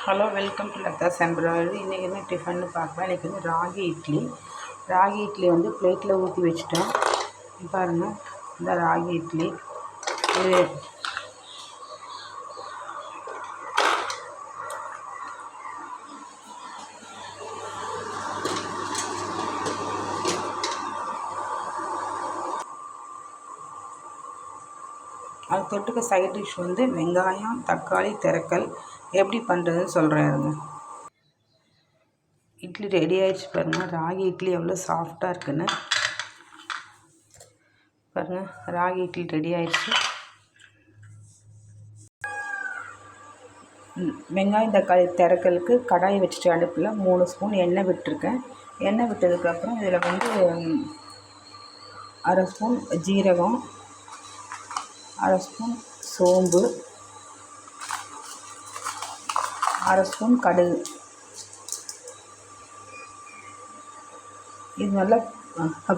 Hello, welcome to Latha embroidery. இன்றைக்கி என்ன டிஃபன்னு பார்க்கலாம். இன்றைக்கி வந்து ராகி இட்லி வந்து பிளேட்டில் ஊற்றி வச்சுட்டேன். பாருங்கள், இந்த ராகி இட்லி இது அது தொட்டுக்க சைட் டிஷ் வந்து வெங்காயம், தக்காளி, திரக்கல். எப்படி பண்ணுறதுன்னு சொல்கிறேன். இட்லி ரெடி ஆகிடுச்சு பாருங்கள். ராகி இட்லி எவ்வளோ சாஃப்டாக இருக்குன்னு பாருங்கள். ராகி இட்லி ரெடி ஆகிடுச்சு. வெங்காயம், தக்காளி, திரக்கலுக்கு கடாய் வச்சுட்டு அடுப்பில் 3 ஸ்பூன் எண்ணெய் விட்டுருக்கேன். எண்ணெய் விட்டதுக்கப்புறம் இதில் வந்து 1/2 ஸ்பூன் ஜீரகம், 1/2 ஸ்பூன் சோம்பு, 1/2 ஸ்பூன் கடுகு. இது நல்லா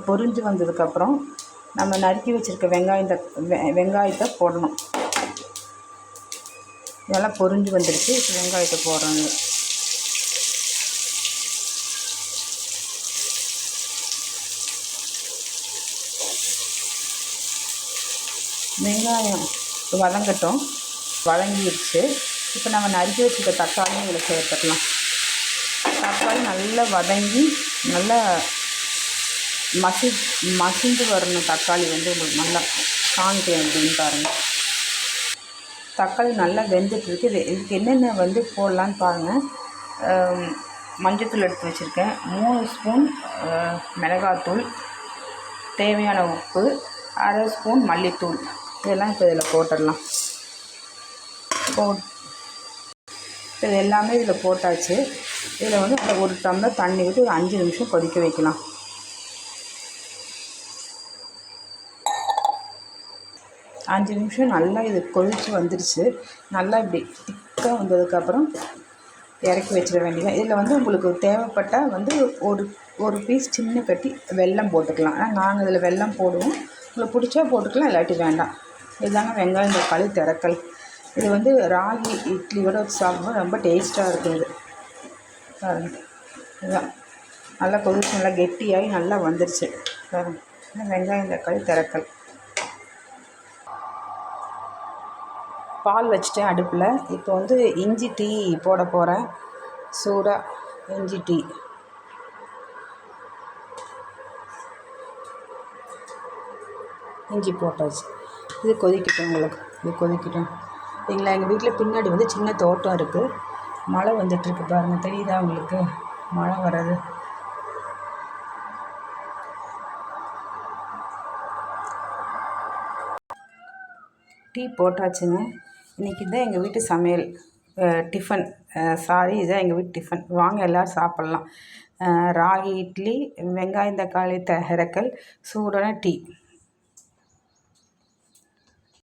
பொரிஞ்சு வந்ததுக்கப்புறம் நம்ம நறுக்கி வச்சுருக்க வெங்காயத்தை போடணும். இதெல்லாம் பொரிஞ்சு வந்துடுச்சு. இப்போ வெங்காயத்தை போடுறாங்க. வெங்காயம் வதங்கிடுச்சு. இப்போ நம்ம நறுக்கி வச்சுருக்க தக்காளியும் இதில் சேர்த்துக்கலாம். தக்காளி நல்லா வதங்கி நல்லா மசிஞ்சு வரணும். தக்காளி வந்து உங்களுக்கு நல்லா காமிக்கிறேன் அப்படின்னு பாருங்கள். தக்காளி நல்லா வெந்துட்டுருக்கு. இதுக்கு என்னென்ன வந்து போடலான்னு பாருங்கள். மஞ்சத்தூள் எடுத்து வச்சுருக்கேன். 3 ஸ்பூன் மிளகாத்தூள், தேவையான உப்பு, 1/2 ஸ்பூன் மல்லித்தூள். இதெல்லாம் இப்போ இதில் போட்டுடலாம். இது எல்லாமே இதில் போட்டாச்சு. இதில் வந்து அந்த 1 டம்ளர் தண்ணி விட்டு ஒரு 5 நிமிஷம் கொதிக்க வைக்கலாம். 5 நிமிஷம் நல்லா இது கொதித்து வந்துடுச்சு. நல்லா இப்படி திக்காக வந்ததுக்கப்புறம் இறக்கி வச்சிட வேண்டியது. இதில் வந்து உங்களுக்கு தேவைப்பட்டால் வந்து ஒரு பீஸ் சின்ன கட்டி வெல்லம் போட்டுக்கலாம். ஆனால் நாங்கள் இதில் வெல்லம் போடுவோம். உங்களுக்கு பிடிச்சா போட்டுக்கலாம், இல்லாட்டி வேண்டாம். இதுதாங்க வெங்காயம், தக்காளி, திரக்கல். இது வந்து ராகி இட்லியோட சாப்பிடும்போது ரொம்ப டேஸ்ட்டாக இருக்குது. இதுதான் நல்லா கொதிச்சு நல்லா கெட்டியாகி நல்லா வந்துடுச்சு. வெங்காயம், தக்காளி, திரக்கல். பால் வச்சுட்டேன் அடுப்பில். இப்போ வந்து இஞ்சி டீ போட போகிறேன். சூடாக இஞ்சி டீ. இஞ்சி போட்டாச்சு. இது கொதிக்கட்டும். உங்களுக்கு இது கொதிக்கட்டும். இல்லைங்களா, எங்கள் வீட்டில் பின்னாடி வந்து சின்ன தோட்டம் இருக்குது. மழை வந்துட்டுருக்கு பாருங்கள். தெரியுதா உங்களுக்கு மழை வர்றது? டீ போட்டாச்சுங்க. இன்றைக்கி தான் எங்கள் வீட்டு சமையல் டிஃபன். இதுதான் எங்கள் வீட்டு டிஃபன். வாங்க எல்லோரும் சாப்பிட்லாம். ராகி இட்லி, வெங்காயம், தக்காளி, திரக்கல், சூடான டீ.